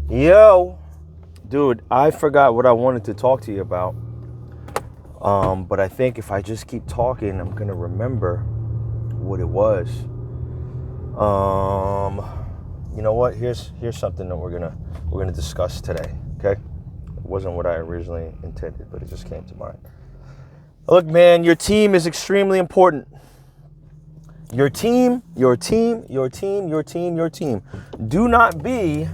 Yo, dude, I forgot what I wanted to talk to you about. But I think if I just keep talking, I'm gonna remember what it was. You know what? Here's something that we're gonna discuss today. Okay, it wasn't what I originally intended, but it just came to mind. Look, man, your team is extremely important. Your team, your team, your team, your team, your team. Do not be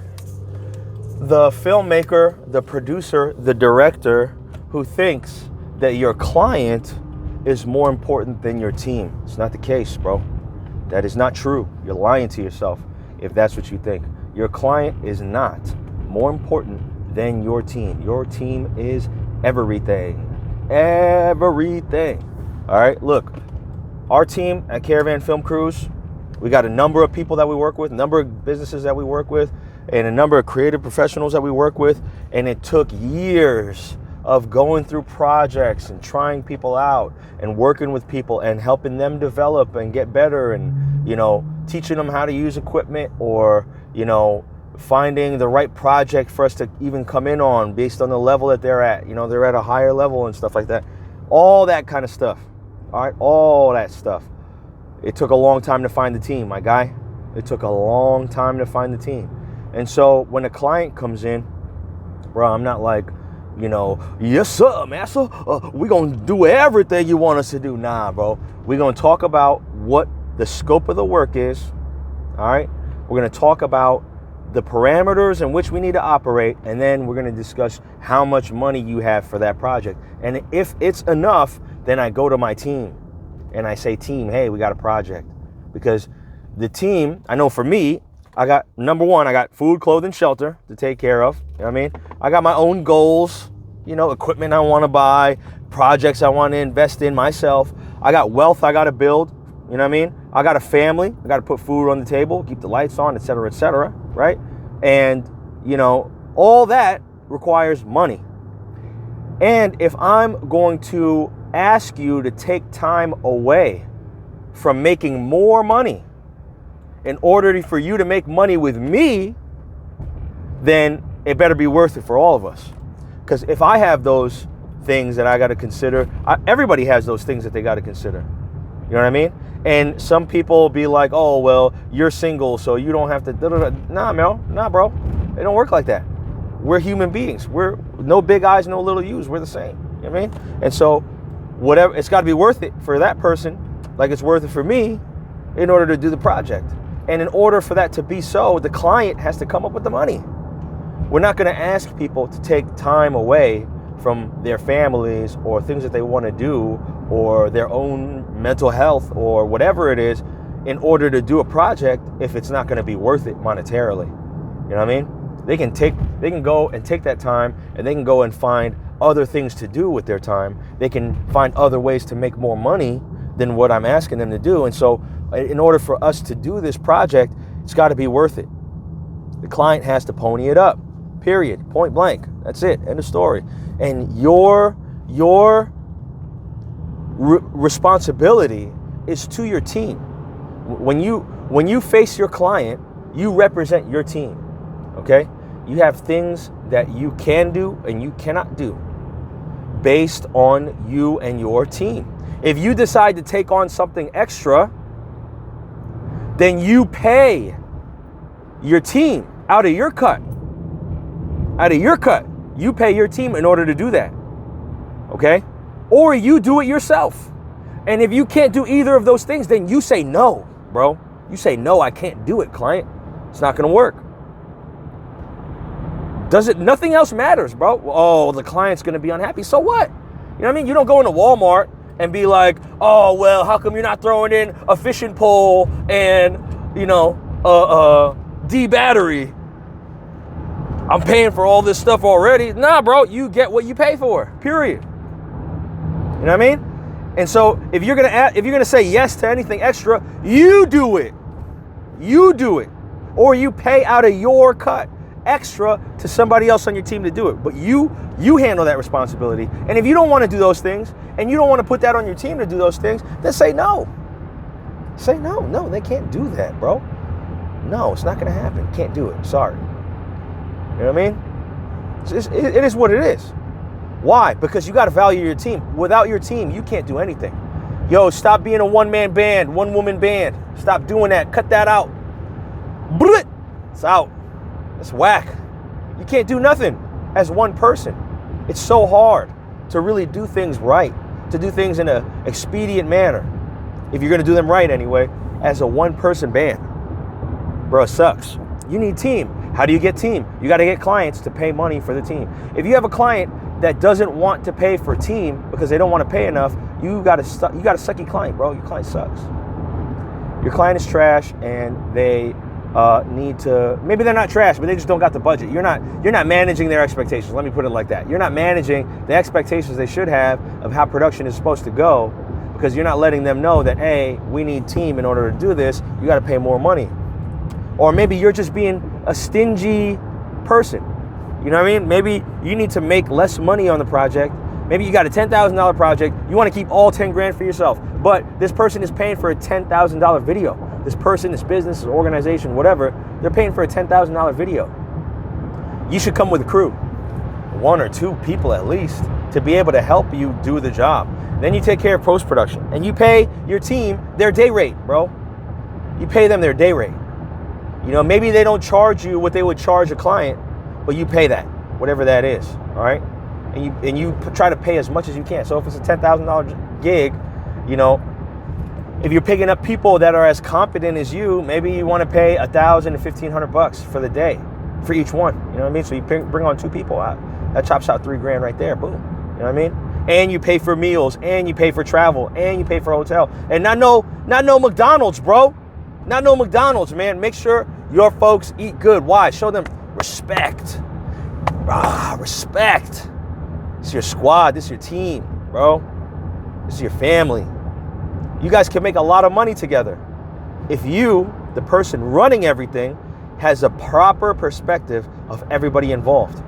the filmmaker, the producer, the director who thinks that your client is more important than your team. It's not the case, bro. That is not true. You're lying to yourself if that's what you think. Your client is not more important than your team. Your team is everything. Everything. All right, look, our team at Caravan Film Crews, we got a number of people that we work with, a number of businesses that we work with, and a number of creative professionals that we work with. And it took years of going through projects and trying people out and working with people and helping them develop and get better and, teaching them how to use equipment or, finding the right project for us to even come in on based on the level that they're at. They're at a higher level and stuff like that. All that kind of stuff. All right, all that stuff. It took a long time to find the team, my guy. It took a long time to find the team. And so when a client comes in, bro, I'm not like, yes, sir, master, we're going to do everything you want us to do. Nah, bro. We're going to talk about what the scope of the work is, all right? We're going to talk about the parameters in which we need to operate, and then we're going to discuss how much money you have for that project. And if it's enough, then I go to my team, and I say, team, hey, we got a project. Because the team, I know for me, I got, number one, I got food, clothing, shelter to take care of. You know what I mean? I got my own goals, equipment I want to buy, projects I want to invest in myself. I got wealth I got to build. You know what I mean? I got a family. I got to put food on the table, keep the lights on, et cetera, right? And, all that requires money. And if I'm going to ask you to take time away from making more money in order for you to make money with me, then it better be worth it for all of us. Because if I have those things that I got to consider, everybody has those things that they got to consider. You know what I mean? And some people be like, oh, well, you're single, so you don't have to. Nah, bro. It don't work like that. We're human beings. We're no big eyes, no little U's. We're the same. You know what I mean? And so whatever, it's got to be worth it for that person, like it's worth it for me, in order to do the project. And in order for that to be so, the client has to come up with the money. We're not going to ask people to take time away from their families or things that they want to do or their own mental health or whatever it is in order to do a project if it's not going to be worth it monetarily. You know what I mean? They can go and take that time and they can go and find other things to do with their time. They can find other ways to make more money than what I'm asking them to do. And so in order for us to do this project, it's got to be worth it. The client has to pony it up, period, point blank. That's it, end of story. And your responsibility is to your team. When you face your client, you represent your team, okay? You have things that you can do and you cannot do based on you and your team. If you decide to take on something extra, then you pay your team out of your cut. Out of your cut. You pay your team in order to do that. Okay? Or you do it yourself. And if you can't do either of those things, then you say no, bro. You say, no, I can't do it, client. It's not going to work. Nothing else matters, bro. Oh, the client's going to be unhappy. So what? You know what I mean? You don't go into Walmart and be like, oh, well, how come you're not throwing in a fishing pole and, D battery? I'm paying for all this stuff already. Nah, bro, you get what you pay for, period. You know what I mean? And so if you're gonna say yes to anything extra, you do it. You do it. Or you pay out of your cut extra to somebody else on your team to do it. But you handle that responsibility. And if you don't want to do those things, and you don't want to put that on your team to do those things, then say no. Say no. No, they can't do that, bro. No, it's not going to happen. Can't do it. Sorry. You know what I mean? It is what it is. Why? Because you got to value your team. Without your team, you can't do anything. Yo, stop being a one-man band, one-woman band. Stop doing that. Cut that out. Blit! It's out. It's whack. You can't do nothing as one person. It's so hard to really do things right, to do things in an expedient manner. If you're going to do them right anyway, as a one-person band. Bro, it sucks. You need team. How do you get team? You got to get clients to pay money for the team. If you have a client that doesn't want to pay for team because they don't want to pay enough, you got to suck your client, bro. Your client sucks. Your client is trash, and they need to. Maybe they're not trash, but they just don't got the budget. You're not managing their expectations. Let me put it like that. You're not managing the expectations they should have of how production is supposed to go, because you're not letting them know that, hey, we need team in order to do this. You got to pay more money. Or maybe you're just being a stingy person. You know what I mean? Maybe you need to make less money on the project. Maybe you got a $10,000 project. You want to keep all 10 grand for yourself. But this person is paying for a $10,000 video. This person, this business, this organization, whatever, they're paying for a $10,000 video. You should come with a crew. 1 or 2 people at least to be able to help you do the job. Then you take care of post-production. And you pay your team their day rate, bro. You pay them their day rate. You know, maybe they don't charge you what they would charge a client, but you pay that, whatever that is, all right? And you try to pay as much as you can. So if it's a $10,000 gig, you know, if you're picking up people that are as competent as you, maybe you want to pay $1,000 to $1,500 for the day, for each one. You know what I mean? So you bring on 2 people out. That chops out $3 grand right there. Boom. You know what I mean? And you pay for meals, and you pay for travel, and you pay for a hotel, and not no McDonald's, bro. Not no McDonald's, man. Make sure your folks eat good. Why? Show them respect. Respect. This is your squad. This is your team, bro. This is your family. You guys can make a lot of money together if you, the person running everything, has a proper perspective of everybody involved.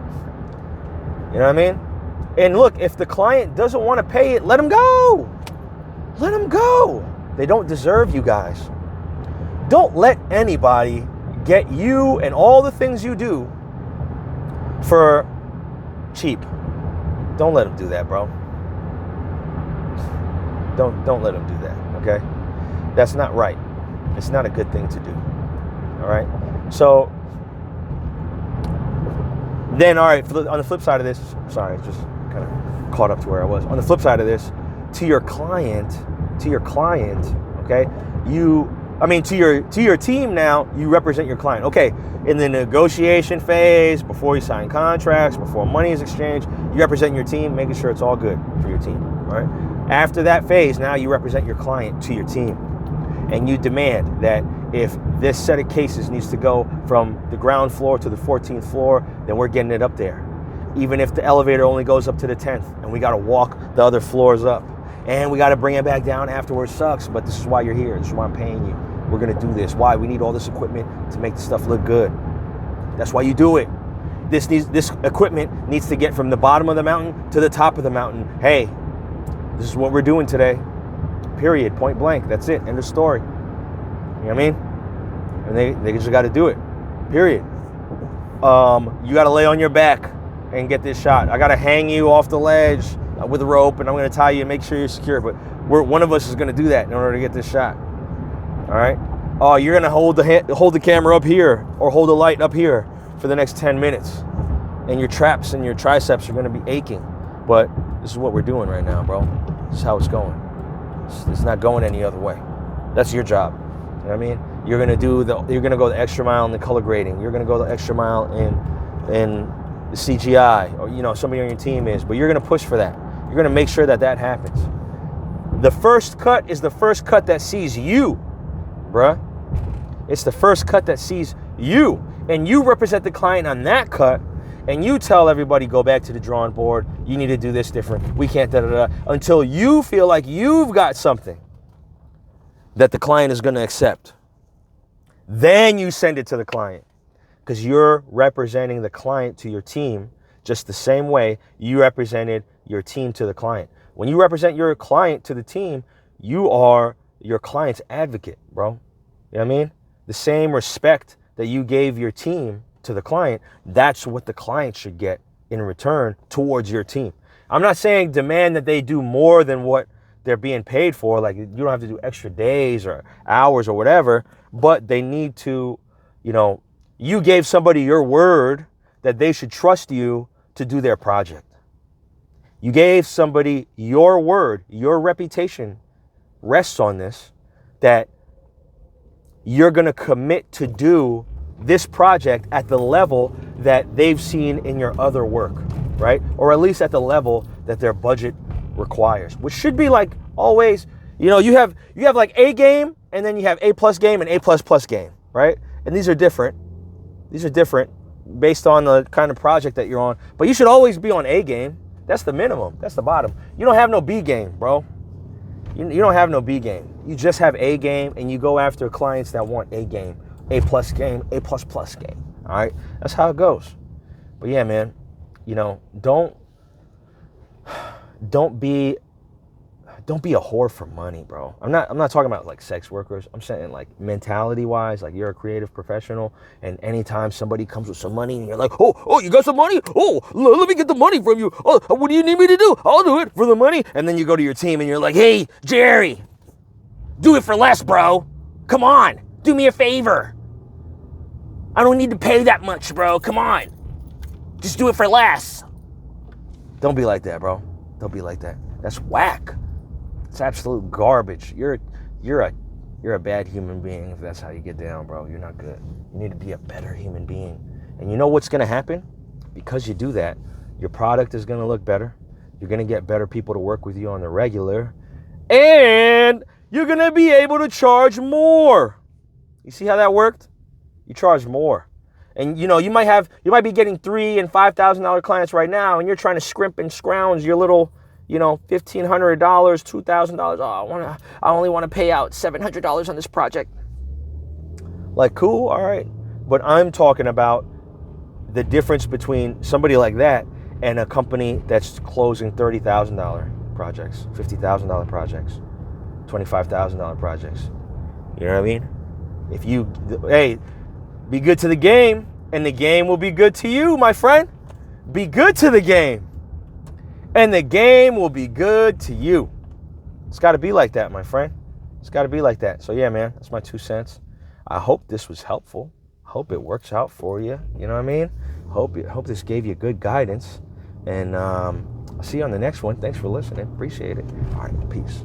You know what I mean? And look, if the client doesn't want to pay it, let them go. Let them go. They don't deserve you guys. Don't let anybody get you and all the things you do for cheap. Don't let them do that, bro. Don't let them do that, okay? That's not right. It's not a good thing to do, all right? So then, all right, on the flip side of this, sorry, just kind of caught up to where I was. On the flip side of this, to your client, okay, to your team now, you represent your client. Okay, in the negotiation phase, before you sign contracts, before money is exchanged, you represent your team, making sure it's all good for your team, all right? After that phase, now you represent your client to your team. And you demand that if this set of cases needs to go from the ground floor to the 14th floor, then we're getting it up there. Even if the elevator only goes up to the 10th and we got to walk the other floors up and we got to bring it back down afterwards, sucks, but this is why you're here. This is why I'm paying you. We're going to do this. Why? We need all this equipment to make the stuff look good. That's why you do it. This equipment needs to get from the bottom of the mountain to the top of the mountain. Hey, this is what we're doing today. Period. Point blank. That's it. End of story. You know what I mean? And they just got to do it. Period. You got to lay on your back and get this shot. I got to hang you off the ledge with a rope, and I'm going to tie you and make sure you're secure. But one of us is going to do that in order to get this shot. All right? Oh, you're going to hold the camera up here or hold the light up here for the next 10 minutes. And your traps and your triceps are going to be aching. But this is what we're doing right now, bro. This is how it's going. It's not going any other way. That's your job. You know what I mean? You're gonna go the extra mile in the color grading. You're gonna go the extra mile in the CGI, or you know, somebody on your team is. But you're gonna push for that. You're gonna make sure that happens. The first cut is the first cut that sees you, bruh. It's the first cut that sees you, and you represent the client on that cut. And you tell everybody, go back to the drawing board. You need to do this different. We can't until you feel like you've got something that the client is going to accept. Then you send it to the client, because you're representing the client to your team just the same way you represented your team to the client. When you represent your client to the team, you are your client's advocate, bro. You know what I mean? The same respect that you gave your team to the client, that's what the client should get in return towards your team. I'm not saying demand that they do more than what they're being paid for. Like, you don't have to do extra days or hours or whatever, but they need to, you gave somebody your word that they should trust you to do their project. You gave somebody your word, your reputation rests on this, that you're going to commit to do this project at the level that they've seen in your other work, right? Or at least at the level that their budget requires, which should be like always, you have like A game, and then you have A+ game and A++ game, right? And these are different. These are different based on the kind of project that you're on, but you should always be on A game. That's the minimum. That's the bottom. You don't have no B game, bro. You don't have no B game. You just have A game, and you go after clients that want A game, A+ game, A++ game. All right, that's how it goes. But yeah, man, don't be a whore for money, bro. I'm not talking about like sex workers. I'm saying like mentality wise, like you're a creative professional, and anytime somebody comes with some money and you're like, oh, you got some money? Oh, let me get the money from you. Oh, what do you need me to do? I'll do it for the money. And then you go to your team and you're like, hey, Jerry, do it for less, bro. Come on, do me a favor. I don't need to pay that much, bro. Come on, just do it for less. Don't be like that, bro. Don't be like that. That's whack. It's absolute garbage. You're a bad human being if that's how you get down, bro. You're not good. You need to be a better human being. And you know what's going to happen? Because you do that, your product is going to look better. You're going to get better people to work with you on the regular. And you're going to be able to charge more. You see how that worked? You charge more. And you might be getting $3,000 and $5,000 clients right now, and you're trying to scrimp and scrounge your little $1,500, $2,000. Oh, I only want to pay out $700 on this project. Like, cool, all right. But I'm talking about the difference between somebody like that and a company that's closing $30,000 projects, $50,000 projects, $25,000 projects. You know what I mean? Hey, be good to the game, and the game will be good to you, my friend. Be good to the game, and the game will be good to you. It's got to be like that, my friend. It's got to be like that. So yeah, man, that's my 2 cents. I hope this was helpful. Hope it works out for you. You know what I mean? Hope this gave you good guidance. And I'll see you on the next one. Thanks for listening. Appreciate it. All right, peace.